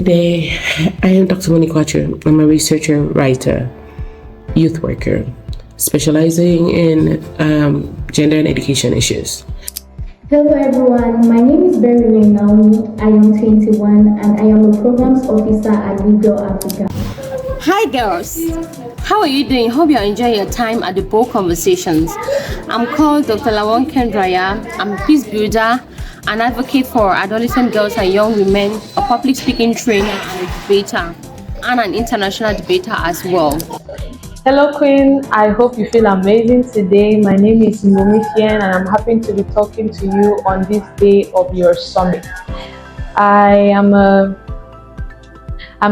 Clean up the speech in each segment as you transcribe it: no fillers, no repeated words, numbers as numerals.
Good day. I am Dr. Monique Quattro. I'm a researcher, writer, youth worker, specializing in gender and education issues. Hello everyone, my name is Berry Naomi. I am 21 and I am a programs officer at Legal Africa. Hi girls, how are you doing? Hope you're enjoying your time at the Bold Conversations. I'm called Dr. Lawon Kendraya. I'm a peace builder, an advocate for adolescent girls and young women, a public speaking trainer and a debater, and an international debater as well. Hello Queen, I hope you feel amazing today. My name is Momi Fien and I'm happy to be talking to you on this day of your summit. I'm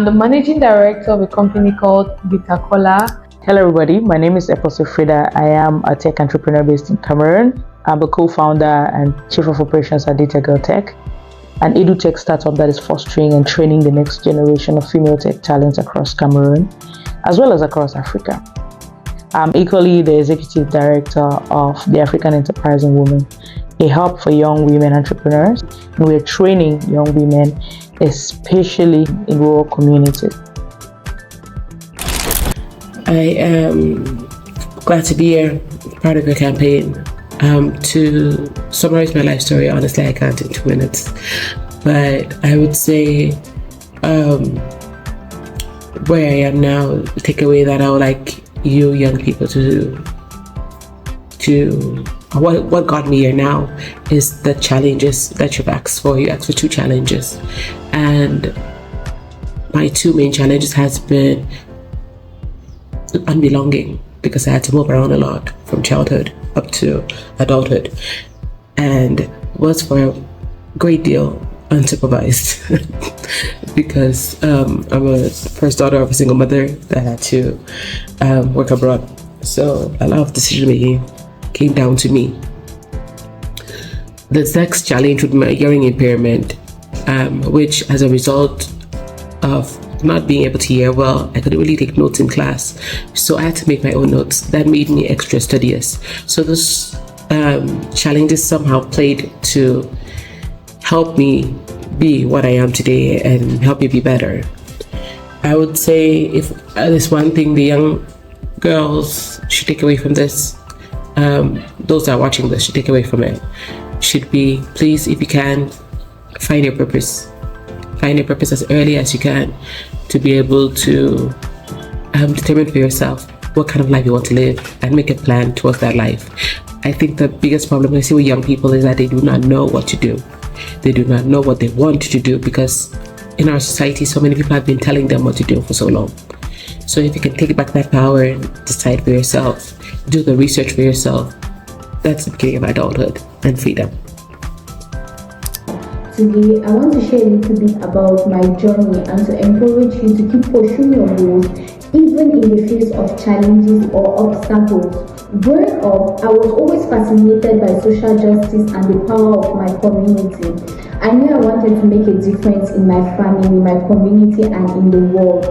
the managing director of a company called Vitacola. Hello everybody, my name is Apostle Frida. I am a tech entrepreneur based in Cameroon. I'm a co-founder and chief of operations at Data Girl Tech, an edu-tech startup that is fostering and training the next generation of female tech talents across Cameroon, as well as across Africa. I'm equally the executive director of the African Enterprising Women, a hub for young women entrepreneurs, and we're training young women, especially in rural communities. I am glad to be here, part of your campaign. To summarize my life story, honestly, I can't in 2 minutes, but I would say where I am now, the takeaway that I would like you young people to what got me here now is the challenges that you've asked for. You asked for 2 challenges, and my 2 main challenges has been unbelonging, because I had to move around a lot from childhood up to adulthood, and was for a great deal unsupervised because I'm a first daughter of a single mother that had to work abroad, so a lot of decision making came down to me. The next challenge with my hearing impairment, which as a result of not being able to hear well, I couldn't really take notes in class, so I had to make my own notes. That made me extra studious. So those challenges somehow played to help me be what I am today and help me be better. I would say if there's one thing the young girls should take away from this, those that are watching this should take away from it, should be, please, if you can, find your purpose. Find your purpose as early as you can to be able to determine for yourself what kind of life you want to live and make a plan towards that life. I think the biggest problem I see with young people is that they do not know what to do. They do not know what they want to do, because in our society, so many people have been telling them what to do for so long. So if you can take back that power and decide for yourself, do the research for yourself, that's the beginning of adulthood and freedom. Today, I want to share a little bit about my journey and to encourage you to keep pursuing your goals even in the face of challenges or obstacles. Growing up, I was always fascinated by social justice and the power of my community. I knew I wanted to make a difference in my family, my community, and in the world.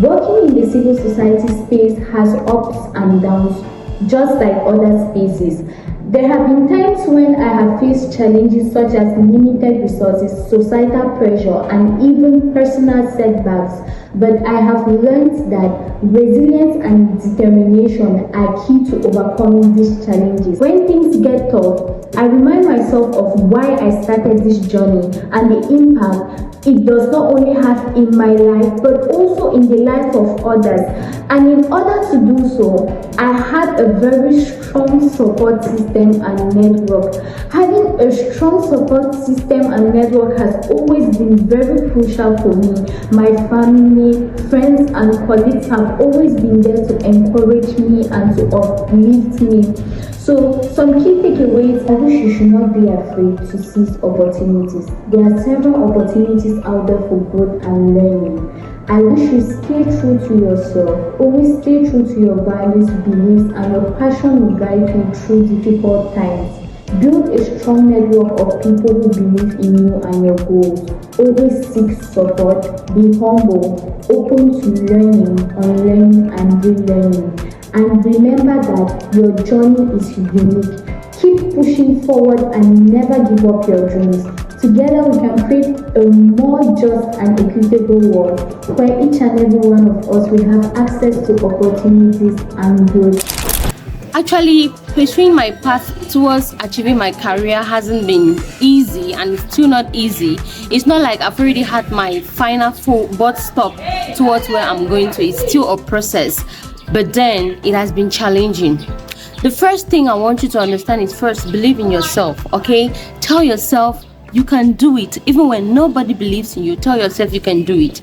Working in the civil society space has ups and downs, just like other spaces. There have been times when I have faced challenges such as limited resources, societal pressure, and even personal setbacks, but I have learned that resilience and determination are key to overcoming these challenges. When things get tough, I remind myself of why I started this journey and the impact it does not only have in my life but also in the life of others. And in order to do so, I had a very strong support system and network. Having a strong support system and network has always been very crucial for me. My family, friends, and colleagues have always been there to encourage me and to uplift me. So, some key takeaways: I wish you should not be afraid to seize opportunities. There are several opportunities out there for growth and learning. I wish you stay true to yourself. Always stay true to your values, beliefs, and your passion will guide you through difficult times. Build a strong network of people who believe in you and your goals. Always seek support. Be humble, open to learning, unlearning, and relearning. And remember that your journey is unique. Keep pushing forward and never give up your dreams. Together we can create a more just and equitable world where each and every one of us will have access to opportunities and growth. Actually, pursuing my path towards achieving my career hasn't been easy, and it's still not easy. It's not like I've already had my final full but stop towards where I'm going to. It's still a process, but then it has been challenging. The first thing I want you to understand is, first, believe in yourself, okay? Tell yourself you can do it. Even when nobody believes in you, tell yourself you can do it.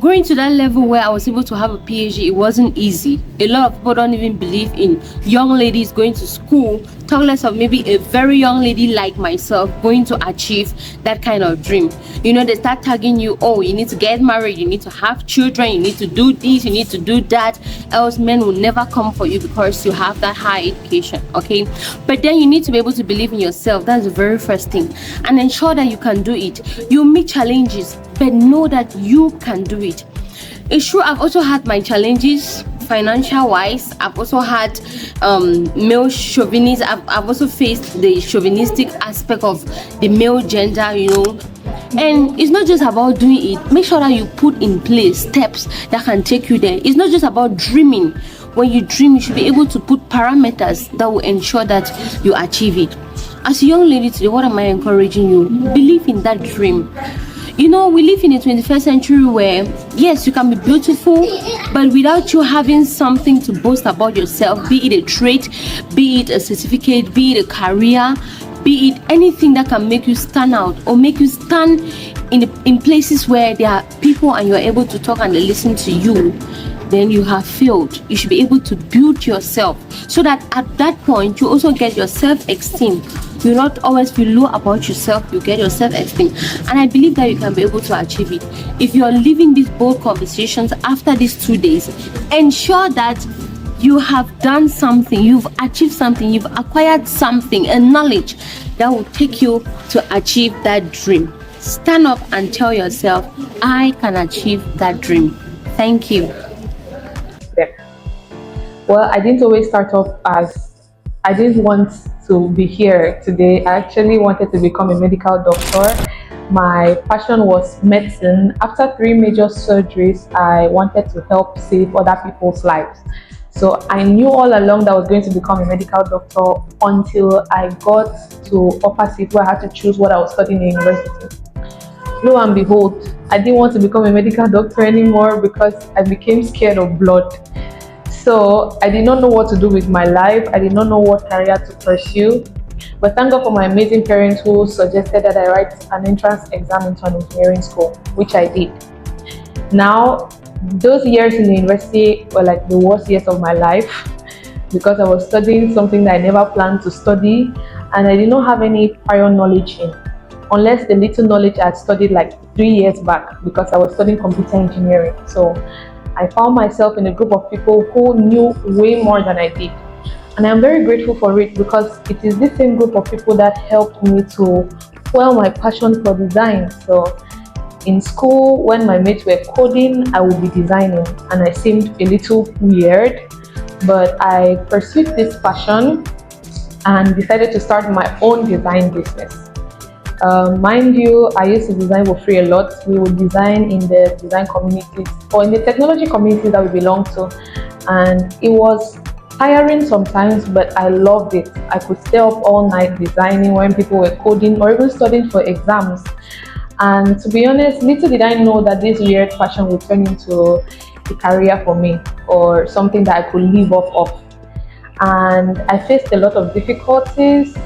Going to that level where I was able to have a PhD, it wasn't easy. A lot of people don't even believe in young ladies going to school, talk less of maybe a very young lady like myself going to achieve that kind of dream. You know, they start tagging you, oh, you need to get married, you need to have children, you need to do this, you need to do that, else men will never come for you because you have that high education, okay? But then you need to be able to believe in yourself. That's the very first thing, and ensure that you can do it. You meet challenges, but know that you can do it. It's true, I've also had my challenges financial wise. I've also had male chauvinism. I've also faced the chauvinistic aspect of the male gender, you know. And it's not just about doing it. Make sure that you put in place steps that can take you there. It's not just about dreaming. When you dream, you should be able to put parameters that will ensure that you achieve it. As a young lady today, what am I encouraging you? Believe in that dream. You know, we live in the 21st century where, yes, you can be beautiful, but without you having something to boast about yourself, be it a trait, be it a certificate, be it a career, be it anything that can make you stand out or make you stand in places where there are people and you're able to talk and they listen to you, then you have failed. You should be able to build yourself so that at that point you also get your self-esteem. You not always feel low about yourself, you get your self-esteem. And I believe that you can be able to achieve it. If you are living these bold conversations after these 2 days, ensure that you have done something, you've achieved something, you've acquired something, a knowledge that will take you to achieve that dream. Stand up and tell yourself, I can achieve that dream. Thank you. Well, I didn't always start off as I didn't want to be here today. I actually wanted to become a medical doctor. My passion was medicine. After 3 major surgeries, I wanted to help save other people's lives. So I knew all along that I was going to become a medical doctor until I got to upper seat where I had to choose what I was studying in university. Lo and behold, I didn't want to become a medical doctor anymore because I became scared of blood. So I did not know what to do with my life. I did not know what career to pursue. But thank God for my amazing parents who suggested that I write an entrance exam into an engineering school, which I did. Now, those years in the university were like the worst years of my life because I was studying something that I never planned to study and I did not have any prior knowledge in, unless the little knowledge I had studied like 3 years back because I was studying computer engineering. So I found myself in a group of people who knew way more than I did. And I'm very grateful for it because it is this same group of people that helped me to fuel my passion for design. So in school, when my mates were coding, I would be designing and I seemed a little weird, but I pursued this passion and decided to start my own design business. Mind you, I used to design for free a lot. We would design in the design communities or in the technology communities that we belong to, and it was tiring sometimes, but I loved it. I could stay up all night designing when people were coding or even studying for exams. And to be honest, little did I know that this weird passion would turn into a career for me or something that I could live off of. And I faced a lot of difficulties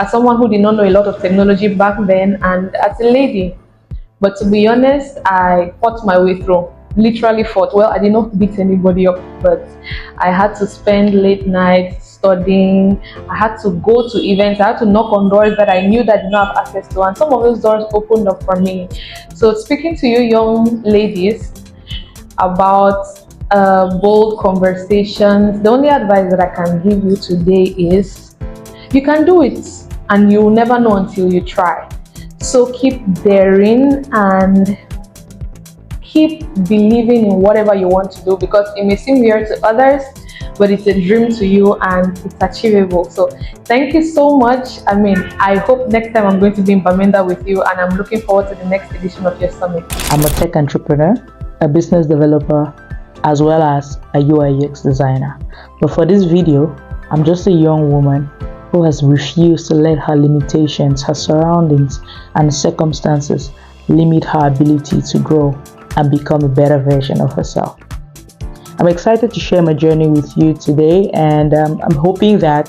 as someone who did not know a lot of technology back then and as a lady. But to be honest, I fought my way through. Literally fought. Well, I did not beat anybody up, but I had to spend late nights studying. I had to go to events. I had to knock on doors that I knew that I did not have access to, and some of those doors opened up for me. So speaking to you young ladies about bold conversations, the only advice that I can give you today is you can do it and you'll never know until you try. So keep daring and keep believing in whatever you want to do, because it may seem weird to others, but it's a dream to you and it's achievable. So thank you so much. I mean, I hope next time I'm going to be in Bamenda with you, and I'm looking forward to the next edition of your summit. I'm a tech entrepreneur, a business developer, as well as a UI UX designer. But for this video, I'm just a young woman who has refused to let her limitations, her surroundings, and circumstances limit her ability to grow and become a better version of herself. I'm excited to share my journey with you today, and I'm hoping that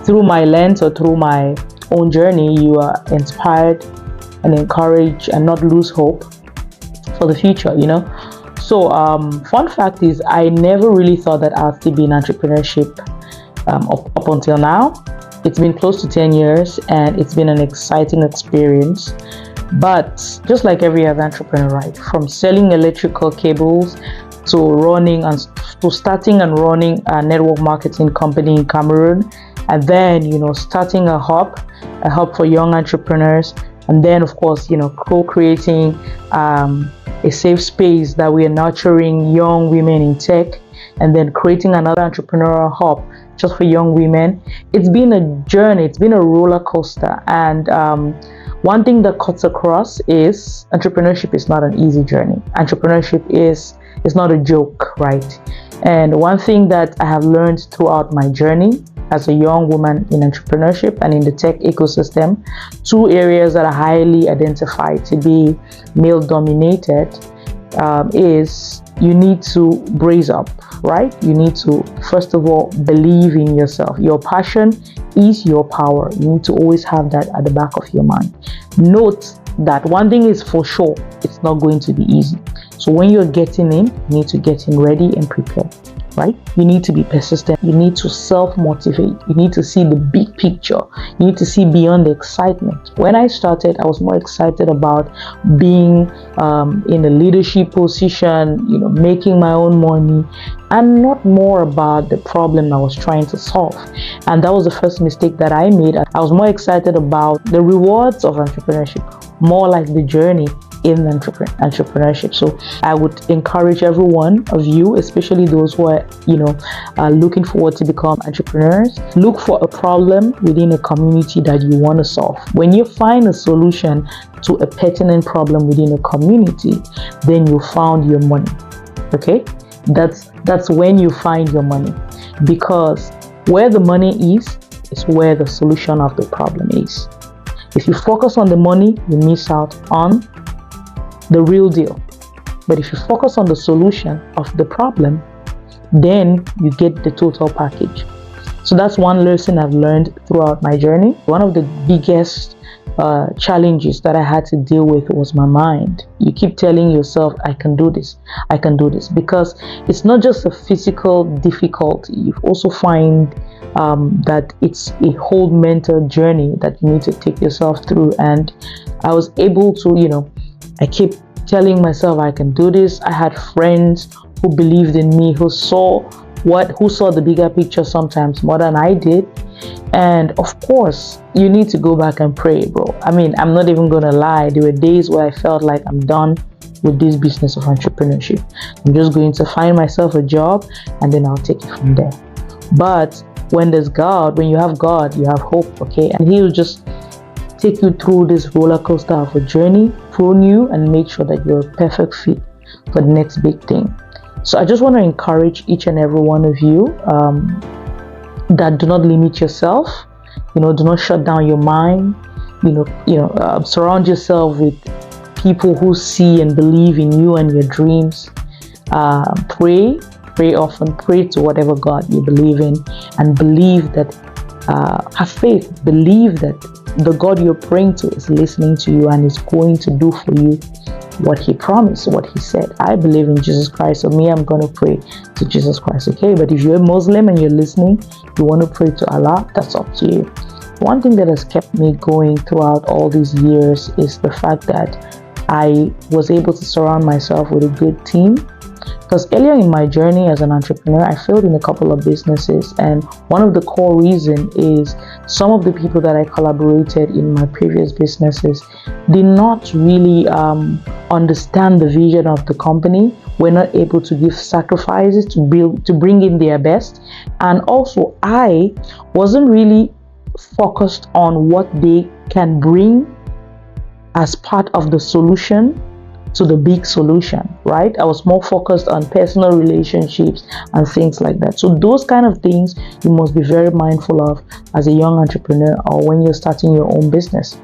through my lens or through my own journey, you are inspired and encouraged and not lose hope for the future, you know. So fun fact is, I never really thought that I'd still be in entrepreneurship up until now. It's been close to 10 years and it's been an exciting experience. But just like every other entrepreneur, right, from selling electrical cables to starting and running a network marketing company in Cameroon, and then, you know, starting a hub for young entrepreneurs, and then of course, you know, co-creating a safe space that we are nurturing young women in tech, and then creating another entrepreneurial hub just for young women. It's been a journey, it's been a roller coaster, and one thing that cuts across is entrepreneurship is not an easy journey. Entrepreneurship is not a joke, right? And one thing that I have learned throughout my journey as a young woman in entrepreneurship and in the tech ecosystem, two areas that are highly identified to be male dominated, is you need to brace up, right? You need to, first of all, believe in yourself. Your passion is your power. You need to always have that at the back of your mind. Note that one thing is for sure, it's not going to be easy. So when you're getting in, you need to get in ready and prepared, right? You need to be persistent. You need to self-motivate. You need to see the big picture. You need to see beyond the excitement. When I started, I was more excited about being in a leadership position, you know, making my own money, and not more about the problem I was trying to solve. And that was the first mistake that I made. I was more excited about the rewards of entrepreneurship, more like the journey in entrepreneurship. So I would encourage every one of you, especially those who are, you know, looking forward to become entrepreneurs, look for a problem within a community that you want to solve. When you find a solution to a pertinent problem within a community, then you found your money. Okay, that's when you find your money, because where the money is where the solution of the problem is. If you focus on the money, you miss out on the real deal. But if you focus on the solution of the problem, then you get the total package. So that's one lesson I've learned throughout my journey. One of the biggest challenges that I had to deal with was my mind. You keep telling yourself, I can do this, because it's not just a physical difficulty. You also find that it's a whole mental journey that you need to take yourself through. And I was able to, you know, I keep telling myself I can do this. I had friends who believed in me, who saw the bigger picture sometimes more than I did. And of course, you need to go back and pray, bro. I mean, I'm not even gonna lie. There were days where I felt like I'm done with this business of entrepreneurship. I'm just going to find myself a job and then I'll take it from there. But when there's God, when you have God, you have hope, okay? And He'll just take you through this roller coaster of a journey, prune you, and make sure that you're a perfect fit for the next big thing. So I just want to encourage each and every one of you that do not limit yourself. You know, do not shut down your mind. Surround yourself with people who see and believe in you and your dreams. Pray often, pray to whatever God you believe in, and believe that, have faith, believe that the God you're praying to is listening to you and is going to do for you what He promised, what He said. I believe in Jesus Christ, so me, I'm going to pray to Jesus Christ, okay? But if you're a Muslim and you're listening, you want to pray to Allah, that's up to you. One thing that has kept me going throughout all these years is the fact that I was able to surround myself with a good team. Because earlier in my journey as an entrepreneur, I failed in a couple of businesses, and one of the core reasons is some of the people that I collaborated in my previous businesses did not really understand the vision of the company were not able to give sacrifices to bring in their best. And also, I wasn't really focused on what they can bring as part of the solution to the big solution, right? I was more focused on personal relationships and things like that. So those kind of things you must be very mindful of as a young entrepreneur or when you're starting your own business.